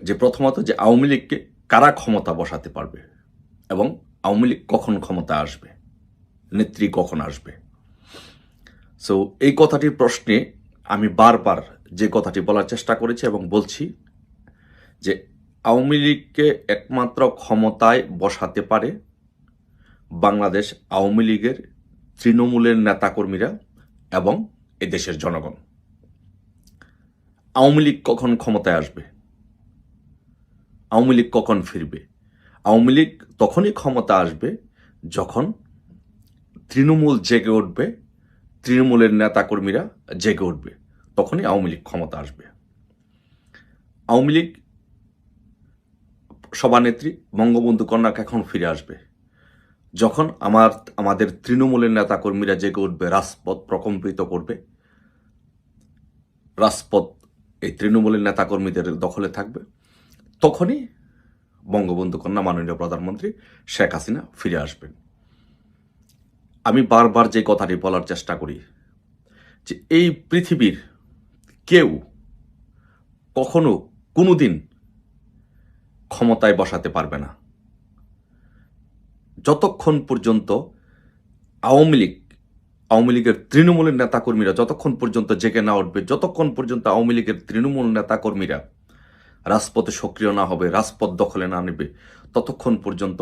যে প্রথমত যে আওয়ামী লীগকে কারা ক্ষমতা বসাতে পারবে এবং আওয়ামী লীগ কখন ক্ষমতা আসবে, নেত্রী কখন আসবে। সো এই কথাটির প্রশ্নে আমি বারবার যে কথাটি বলার চেষ্টা করেছি এবং বলছি যে আওয়ামী লীগকে একমাত্র ক্ষমতায় বসাতে পারে বাংলাদেশ আওয়ামী লীগের তৃণমূলের নেতাকর্মীরা এবং এদেশের জনগণ। আওয়ামী লীগ কখন ক্ষমতায় আসবে, আওয়ামী লীগ কখন ফিরবে? আওয়ামী লীগ তখনই ক্ষমতা আসবে যখন তৃণমূল জেগে উঠবে, তৃণমূলের নেতাকর্মীরা জেগে উঠবে, তখনই আওয়ামী লীগ ক্ষমতা আসবে। আওয়ামী লীগ সভানেত্রী বঙ্গবন্ধু কন্যা কখন ফিরে আসবে? যখন আমাদের তৃণমূলের নেতাকর্মীরা জেগে উঠবে, রাজপথ প্রকম্পিত করবে, রাজপথ এই তৃণমূলের নেতাকর্মীদের দখলে থাকবে, তখনই বঙ্গবন্ধু কন্যা মাননীয় প্রধানমন্ত্রী শেখ হাসিনা ফিরে আসবেন। আমি বারবার যে কথাটি বলার চেষ্টা করি যে এই পৃথিবীর কেউ কখনো কোনোদিন ক্ষমতায় বসাতে পারবে না যতক্ষণ পর্যন্ত আওয়ামী লীগের তৃণমূলের নেতাকর্মীরা যতক্ষণ পর্যন্ত জেগে না উঠবে, যতক্ষণ পর্যন্ত আওয়ামী লীগের তৃণমূল নেতাকর্মীরা রাজপথে সক্রিয় না হবে, রাজপথ দখলে না নেবে, ততক্ষণ পর্যন্ত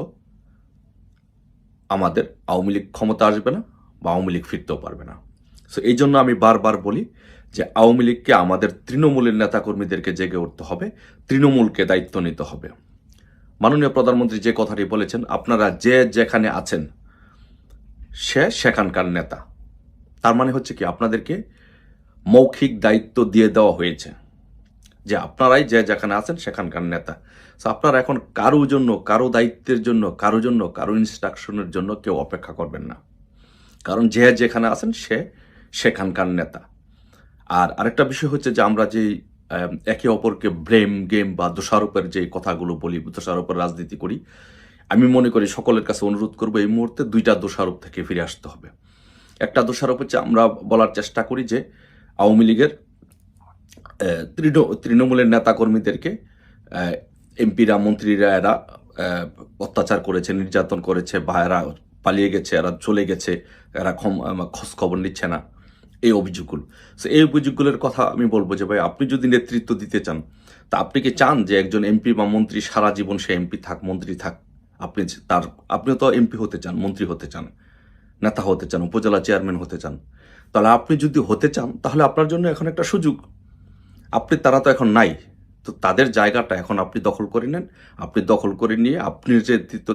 আমাদের আওয়ামী লীগ ক্ষমতা আসবে না বা আওয়ামী লীগ ফিরতেও পারবে না। সো এই জন্য আমি বারবার বলি যে আওয়ামী লীগকে আমাদের তৃণমূলের নেতাকর্মীদেরকে জেগে উঠতে হবে, তৃণমূলকে দায়িত্ব নিতে হবে। মাননীয় প্রধানমন্ত্রী যে কথাটি বলেছেন, আপনারা যে যেখানে আছেন সে সেখানকার নেতা। তার মানে হচ্ছে কি, আপনাদেরকে মৌখিক দায়িত্ব দিয়ে দেওয়া হয়েছে যে আপনারাই যে যেখানে আছেন সেখানকার নেতা। সো আপনারা এখন কারো জন্য, কারো দায়িত্বের জন্য, কারো ইনস্ট্রাকশনের জন্য কেউ অপেক্ষা করবেন না, কারণ যে যেখানে আছেন সে সেখানকার নেতা। আর আরেকটা বিষয় হচ্ছে যে আমরা যে একে অপরকে ব্লেম গেম বা দোষারোপের যে কথাগুলো বলি, দোষারোপের রাজনীতি করি, আমি মনে করি সকলের কাছে অনুরোধ করবো এই মুহূর্তে দুইটা দোষারোপ থেকে ফিরে আসতে হবে। একটা দোষারোপ হচ্ছে আমরা বলার চেষ্টা করি যে আওয়ামী লীগের তৃণমূলের নেতাকর্মীদেরকে এমপিরা, মন্ত্রীরা এরা অত্যাচার করেছে, নির্যাতন করেছে, বা এরা পালিয়ে গেছে, এরা চলে গেছে, এরা খোঁজ খবর নিচ্ছে না, এই অভিযোগগুলো। সো এই অভিযোগগুলোর কথা আমি বলবো যে ভাই, আপনি যদি নেতৃত্ব দিতে চান, তা আপনি কি চান যে একজন এমপি বা মন্ত্রী সারা জীবন সে এমপি থাক, মন্ত্রী থাক? আপনিও তো এমপি হতে চান, মন্ত্রী হতে চান, নেতা হতে চান, উপজেলা চেয়ারম্যান হতে চান। তাহলে আপনি যদি হতে চান, তাহলে আপনার জন্য এখন একটা সুযোগ। তারা তো এখন নাই, তো তাদের জায়গাটা এখন আপনি দখল করে নেন। আপনি দখল করে নিয়ে আপনি নেতৃত্ব